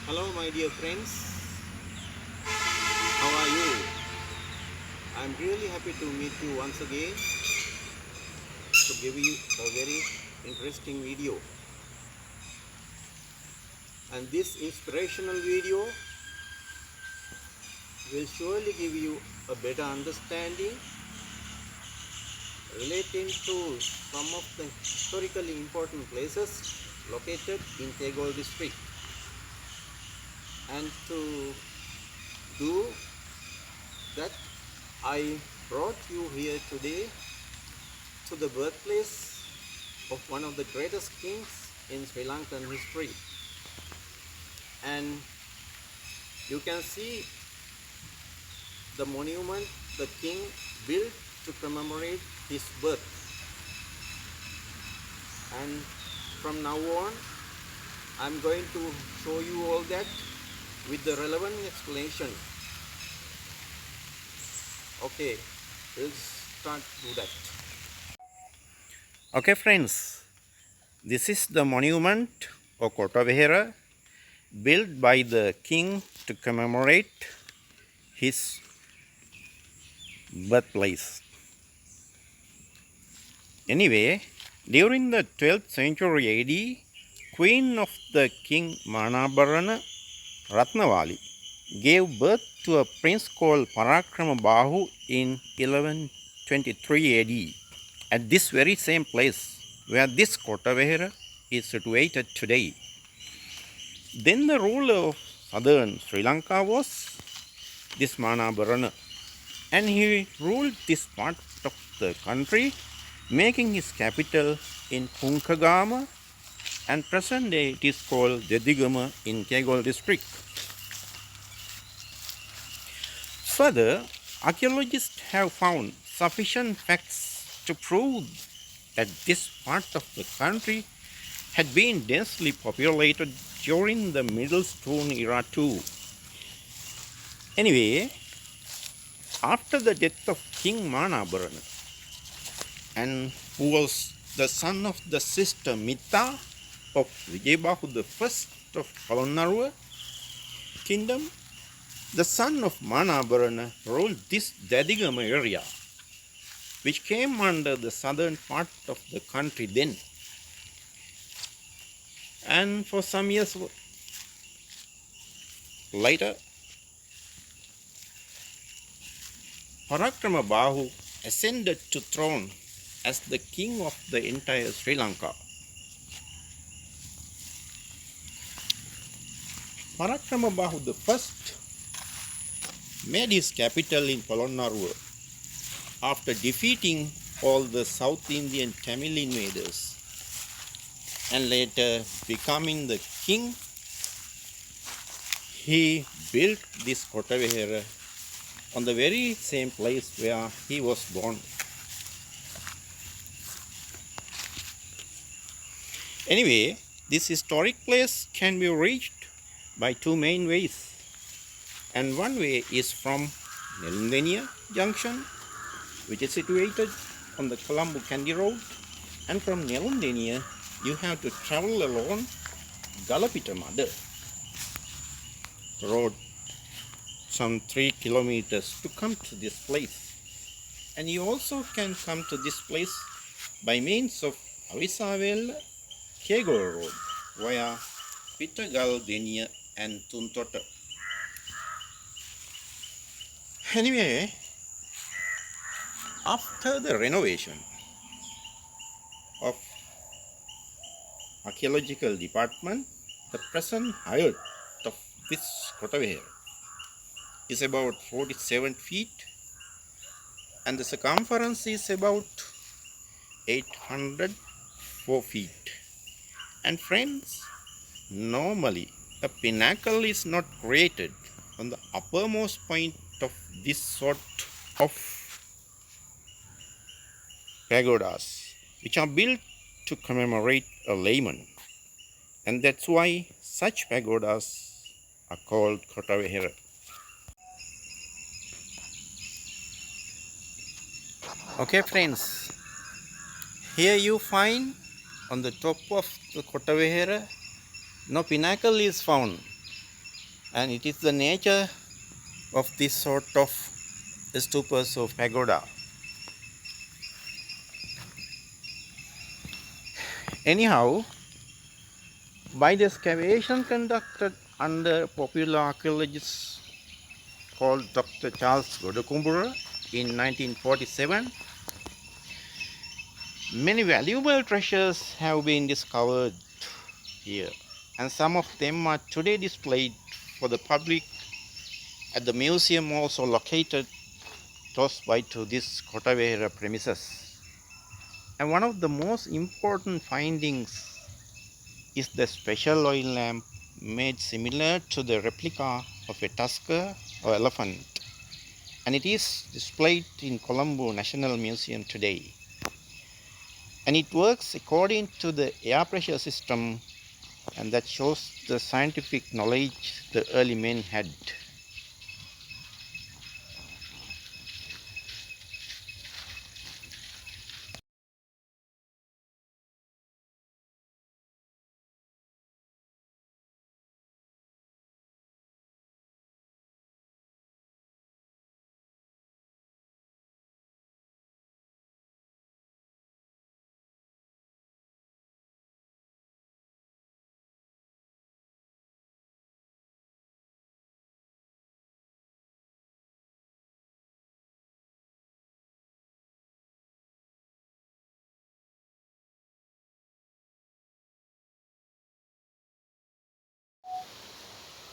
Hello my dear friends, how are you? I'm really happy to meet you once again to give you a very interesting video. And this inspirational video will surely give you a better understanding relating to some of the historically important places located in Tegol district. And to do that, I brought you here today to the birthplace of one of the greatest kings in Sri Lankan history. And you can see the monument the king built to commemorate his birth. And from now on, I'm going to show you all that with the relevant explanation. Okay, let's start to that. Okay friends, this is the monument or Kotavihara built by the king to commemorate his birthplace. Anyway, during the 12th century AD, queen of the king Manabharana Ratnavali gave birth to a prince called Parakrama Bahu in 1123 AD at this very same place where this Kotavihara is situated today. Then the ruler of southern Sri Lanka was this Manabharana, and he ruled this part of the country, making his capital in Punkagama, and present day it is called Dedigama in Kegol district. Further, archaeologists have found sufficient facts to prove that this part of the country had been densely populated during the Middle Stone era too. Anyway, after the death of King Manabharana, and who was the son of the sister Mita of Vijayabahu I of Polonnaruwa kingdom, the son of Manabharana ruled this Dadigama area, which came under the southern part of the country then. And for some years later, Parakrama Bahu ascended to throne as the king of the entire Sri Lanka. Parakrama Bahu I made his capital in Polonnaruwa after defeating all the South Indian Tamil invaders and later becoming the king. He built this Kotavihara on the very same place where he was born. Anyway, this historic place can be reached by two main ways. And one way is from Nelundenia Junction, which is situated on the Colombo Kandy Road. And from Nelundenia, you have to travel along Galapitamada road some 3 kilometers to come to this place. And you also can come to this place by means of Avisavella Kegol Road via Pitagal, Denia and Tuntota. Anyway, after the renovation of archaeological department, the present height of this Kotavihara is about 47 feet and the circumference is about 804 feet. And friends, normally a pinnacle is not created on the uppermost point of this sort of pagodas, which are built to commemorate a layman, and that's why such pagodas are called Kotavihara. Okay friends, here you find on the top of the Kotavihara no pinnacle is found, And it is the nature of this sort of stupas of pagoda. Anyhow, by the excavation conducted under popular archaeologist called Dr. Charles Godokumbura in 1947, many valuable treasures have been discovered here, and some of them are today displayed for the public at the museum also located close by to this Kotavehera premises. And one of the most important findings is the special oil lamp made similar to the replica of a tusker or elephant, and it is displayed in Colombo National Museum today. And it works according to the air pressure system, and that shows the scientific knowledge the early men had.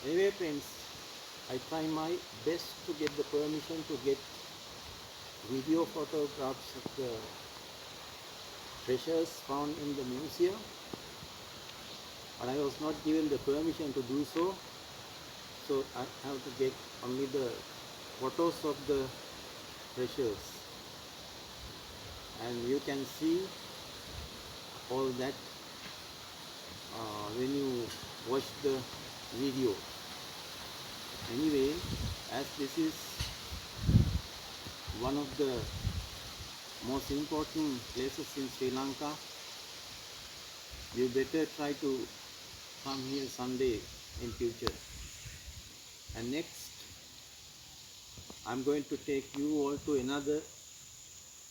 Anyway, friends, I try my best to get the permission to get video photographs of the treasures found in the museum, but I was not given the permission to do so, so I have to get only the photos of the treasures, and you can see all that when you watch the video. Anyway, as this is one of the most important places in Sri Lanka, you better try to come here someday in future. And next, I'm going to take you all to another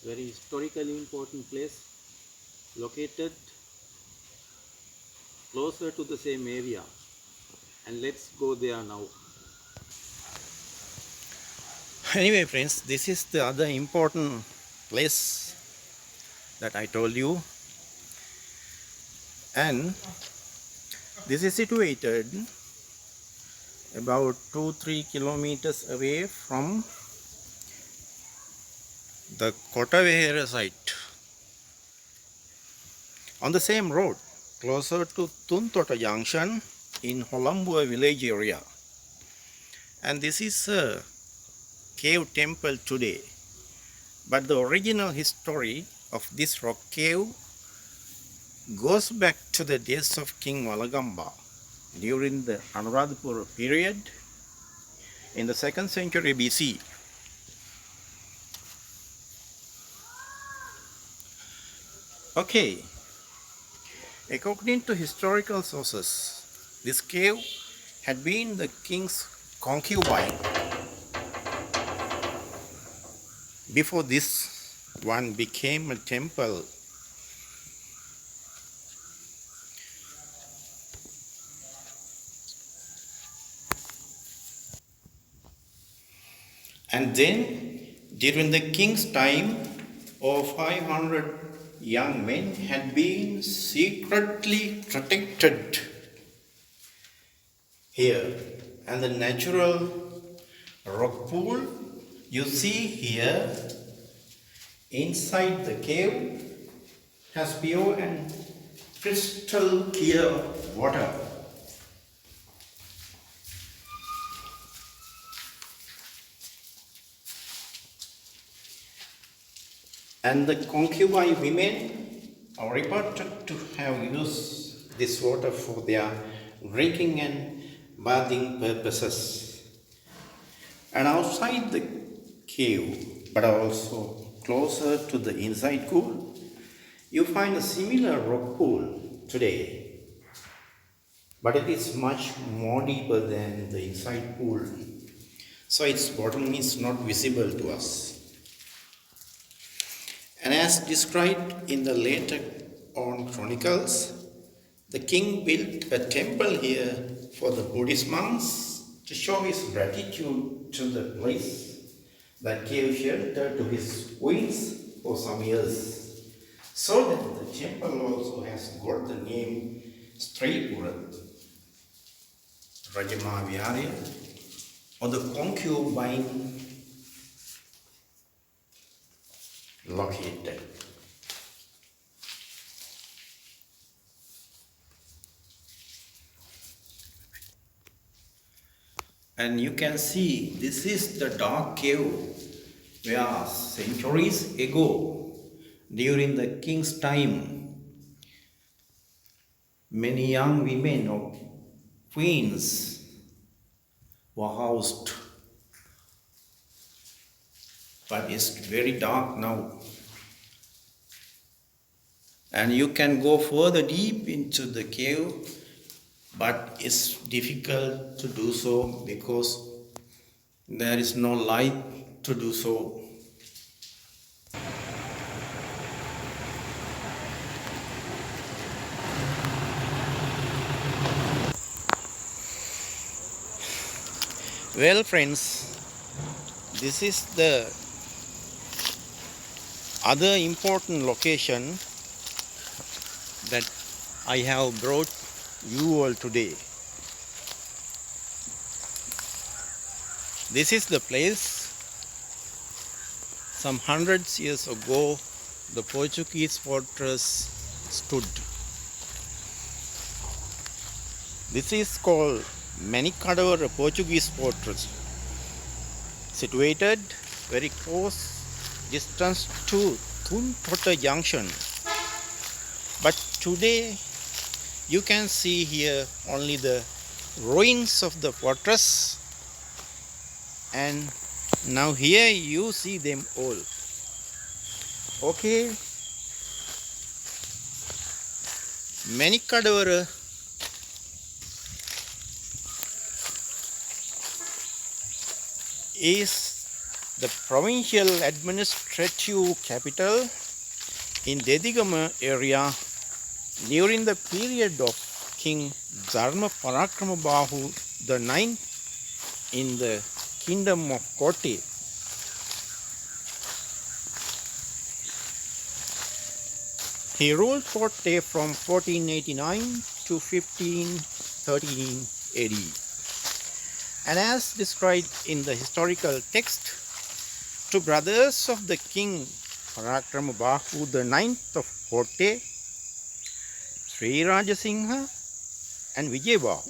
very historically important place located closer to the same area, and let's go there now. Anyway, friends, this is the other important place that I told you, and this is situated about 2-3 kilometers away from the Kotavehera site on the same road closer to Tuntota Junction in Holambua village area. And this is a cave temple today, but the original history of this rock cave goes back to the days of King Walagamba during the Anuradhapura period in the 2nd century BC. Okay, according to historical sources, this cave had been the king's concubine before this one became a temple. And then, during the king's time, over 500 young men had been secretly protected here. And the natural rock pool you see here inside the cave has pure and crystal clear water. And the concubine women are reported to have used this water for their drinking and bathing purposes. And outside the cave, but also closer to the inside pool, you find a similar rock pool today. but it is much more deeper than the inside pool, so its bottom is not visible to us. And as described in the later on chronicles, the king built a temple here for the Buddhist monks to show his gratitude to the place that gave shelter to his queens for some years. So that the temple also has got the name Straipura, Rajama Viharya, or the concubine located. And you can see this is the dark cave where centuries ago, during the king's time, many young women or queens were housed. But it's very dark now. And you can go further deep into the cave, but it's difficult to do so because there is no light to do so. Well, friends, this is the other important location that I have brought you all today. This is the place some hundreds years ago the Portuguese fortress stood. This is called Manicador Portuguese fortress, situated very close distance to Tuntota Junction. But today you can see here only the ruins of the fortress, and now here you see them all. Okay, Manicador is the provincial administrative capital in Dedigama area during the period of King Dharma Parakramabahu the Ninth in the Kingdom of Kotte. He ruled Kotte from 1489 to 1513 AD. And as described in the historical text, two brothers of the king Parakramabahu the Ninth of Kotte, Sri Rajasingha and Vijayabahu,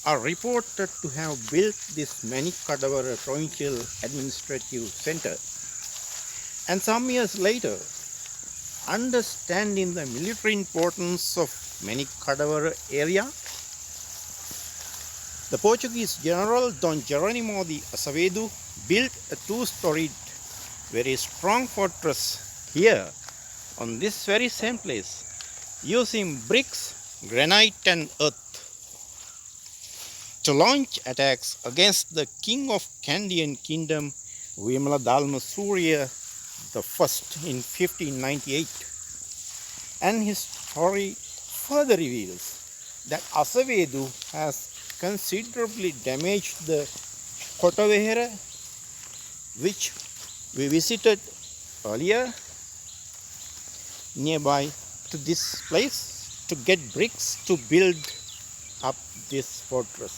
are reported to have built this Manicador provincial administrative center. And some years later, understanding the military importance of Manicador area, the Portuguese general Don Jeronimo de Azevedo built a two-storied, very strong fortress here on this very same place, using bricks, granite and earth to launch attacks against the king of Kandyan kingdom, Vimala Dalma Surya the First in 1598. And his story further reveals that Azevedo has considerably damaged the Kotavehera, which we visited earlier nearby to this place, to get bricks to build up this fortress.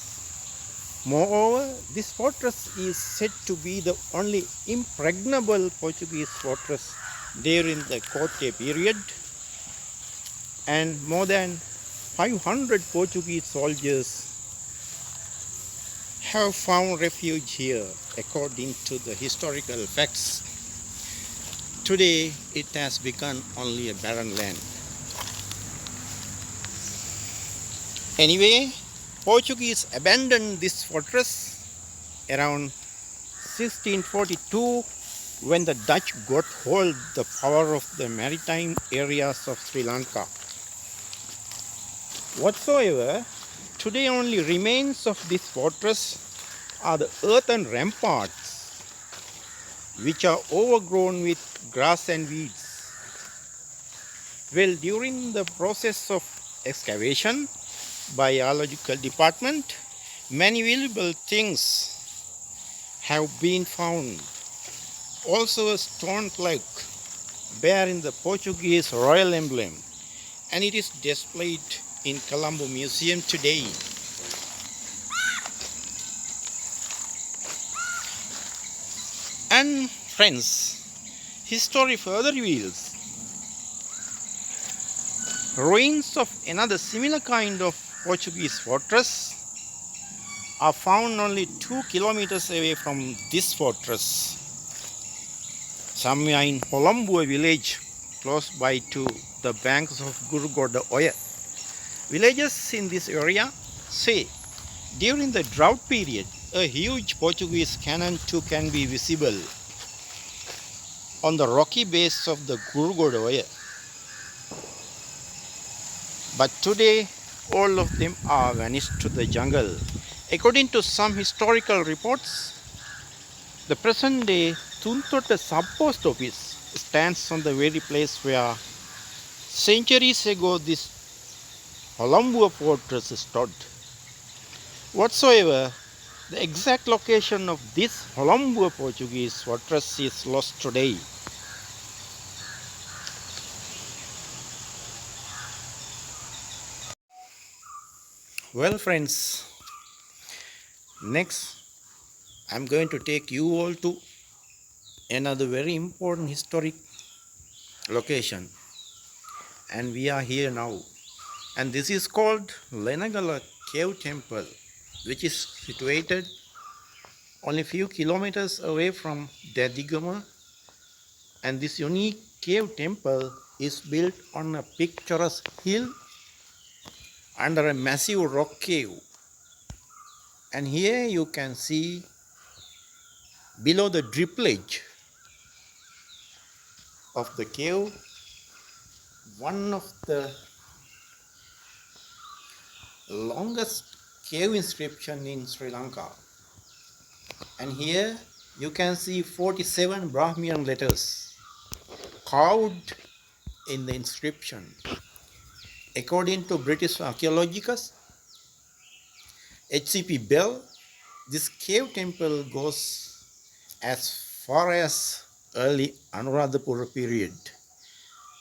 Moreover, this fortress is said to be the only impregnable Portuguese fortress during the Kotte period, and more than 500 Portuguese soldiers have found refuge here according to the historical facts. Today it has become only a barren land. Anyway, Portuguese abandoned this fortress around 1642 when the Dutch got hold of the power of the maritime areas of Sri Lanka. Whatsoever, Today only remains of this fortress are the earthen ramparts, which are overgrown with grass and weeds. Well, during the process of excavation by Biological Department, many valuable things have been found. Also a stone plaque bearing the Portuguese royal emblem, and it is displayed in Colombo Museum today. And friends, history further reveals ruins of another similar kind of Portuguese fortress are found only 2 kilometers away from this fortress, somewhere in Colombo village close by to the banks of Gurgoda Oya. Villagers in this area say during the drought period, a huge Portuguese cannon too can be visible on the rocky base of the Gurgoda Oya. But today, all of them are vanished to the jungle. According to some historical reports, the present day Tuntotta sub-post office stands on the very place where centuries ago this Colombo fortress stood. Whatsoever, the exact location of this Colombo Portuguese fortress is lost today. Well, friends, next I'm going to take you all to another very important historic location, and we are here now. And this is called Lenagala Cave Temple, which is situated only few kilometers away from Dadigama. And this unique cave temple is built on a picturesque hill under a massive rock cave. And here you can see below the dripplage of the cave one of the longest cave inscription in Sri Lanka. And here you can see 47 Brahmian letters carved in the inscription. According to British archaeologist H.C.P. Bell, this cave temple goes as far as early Anuradhapura period,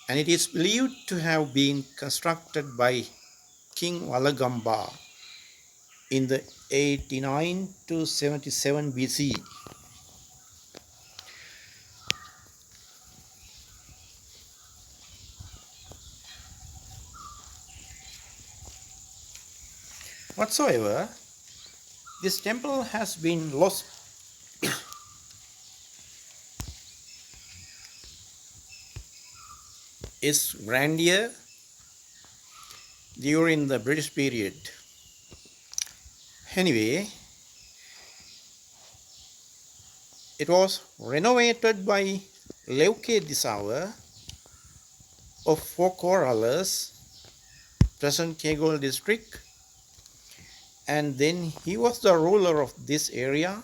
and it is believed to have been constructed by King Valagamba in the 89 to 77 BC. Whatsoever, this temple has been lost its grandeur during the British period. Anyway, it was renovated by Leuke Disawa of Fokoralas, present Kegol district, and then he was the ruler of this area,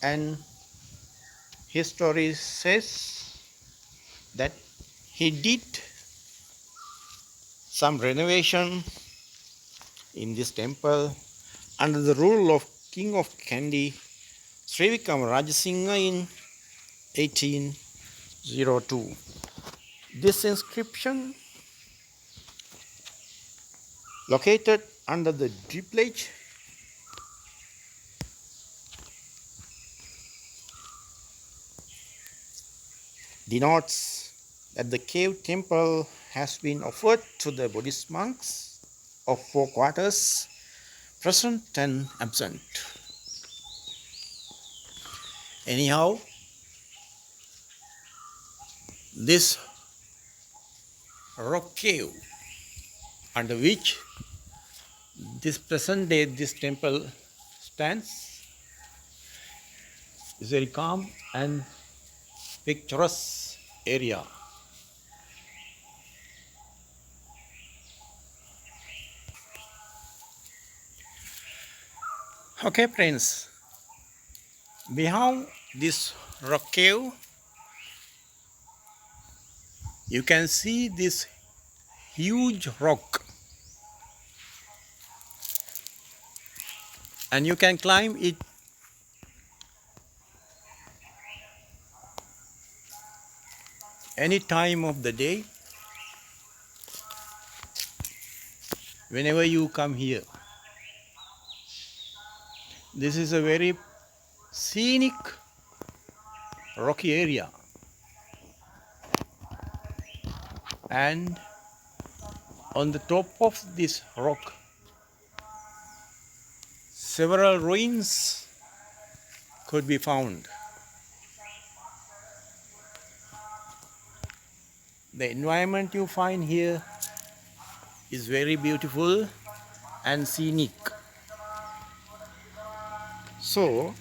and history says that he did some renovation in this temple under the rule of King of Kandy Sri Rajasingha in 1802. This inscription located under the dripplage denotes that the cave temple has been offered to the Buddhist monks of 4 quarters, present and absent. Anyhow, this rock cave under which this present day this temple stands is very calm and picturesque area. Okay friends, behind this rock cave you can see this huge rock and you can climb it any time of the day whenever you come here. This is a very scenic rocky area and on the top of this rock several ruins could be found. The environment you find here is very beautiful and scenic. So,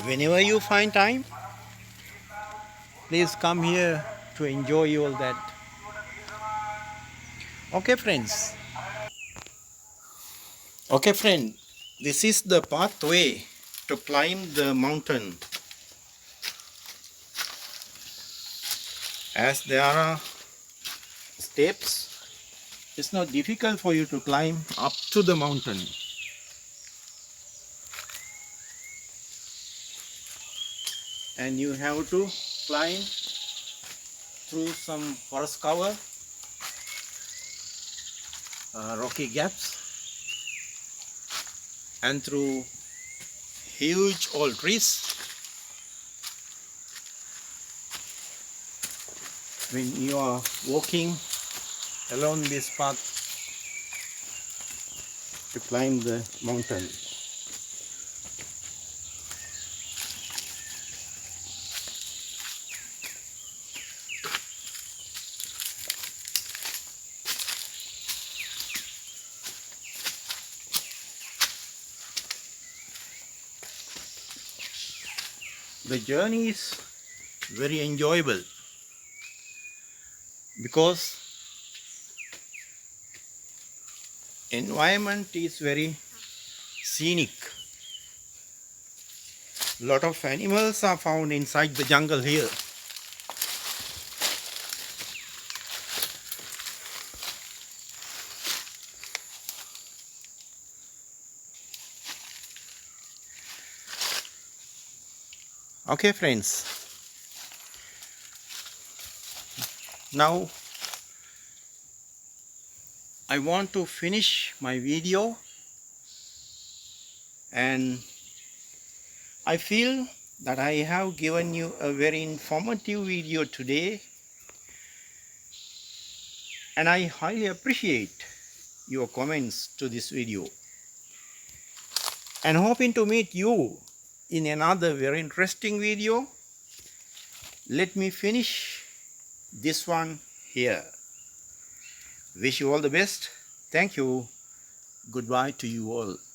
whenever you find time, please come here to enjoy all that. Okay friends. Okay friend, this is the pathway to climb the mountain. As there are steps, it's not difficult for you to climb up to the mountain. And you have to climb through some forest cover, rocky gaps, and through huge old trees. When you are walking along this path to climb the mountain. The journey is very enjoyable because environment is very scenic. Lot of animals are found inside the jungle here. Okay friends, now I want to finish my video and I feel that I have given you a very informative video today and I highly appreciate your comments to this video and hoping to meet you in another very interesting video. Let me finish this one here. Wish you all the best. Thank you. Goodbye to you all.